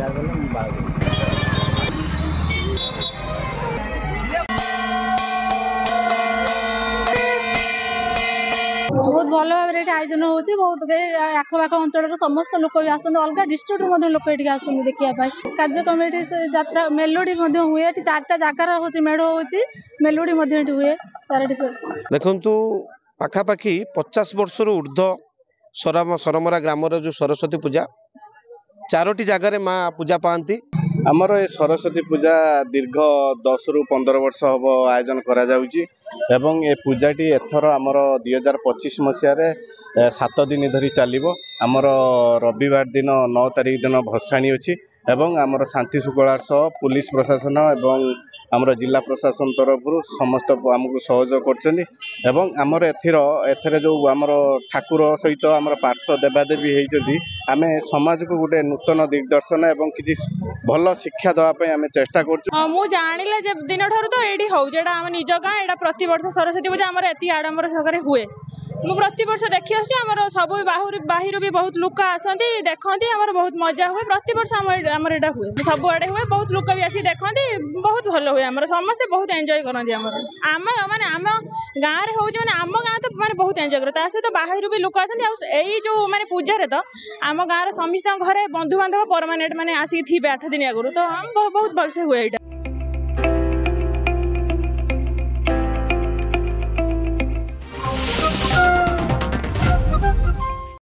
बहुत भल भाव आयोजन होती बहुत आखपाख अंचल समस्त लोक भी आसते अलग डिस्ट्रिक्ट लोक ये आसते देखा कार्य कमिटी से यात्रा मेलोडी हुए 4टा जगार हूँ मेढ़ हो मेलोडी हुए देखु पाखापाखि 50 वर्ष ऊर्ध्व सरमरा ग्रामर जो सरस्वती पूजा 4टी जगार माँ पूजा पाती। आमर ए सरस्वती पूजा दीर्घ 10 रु 15 वर्ष हम आयोजन करा जाउची एवं ए पूजाटी एथर आमर 2025 मसीह 7 दिन धरी चलिबो। आमर रविवार दिन 9 तारिख दिन भसाणी अच्छी एवं आमर शांति शुक्लार सह पुलिस प्रशासन एवं आमर जिला प्रशासन तरफ समस्त आमको सहयोग कर एथर जो आमर ठाकुर सहित आमर पार्श्व देवादेवी होती आम समाज को गोटे नूतन दिग्दर्शन एवं किसी भल शिक्षा देवाई आम चेष्टा कर जानिले दिन ठार तो ये हूँ जेटा आम निज गाँ यहाँ प्रति वर्ष सरस्वती पूजा आम एति आडंबर सहकारे हुए मु प्रति वर्ष देखी आमर सब बाहर भी बहुत लोक आसती देखती आमर बहुत मजा हुए प्रति वर्ष आमर यहाँ हुए सब आड़े हुए बहुत लोक भी आसी देखती बहुत भल हुए आमर समस्ते बहुत एंजॉय करती आम माने आम गाँव में हूँ आम गाँ तो मैंने बहुत एंजॉय कर सहित बाहर भी लोक आसती जो मैंने पूजा तो आम गाँव समस्त घरे बंधु बांधव परमानेंट मैंने आसिक थे 8 दिन आगुरी तो बहुत भलसे हुए।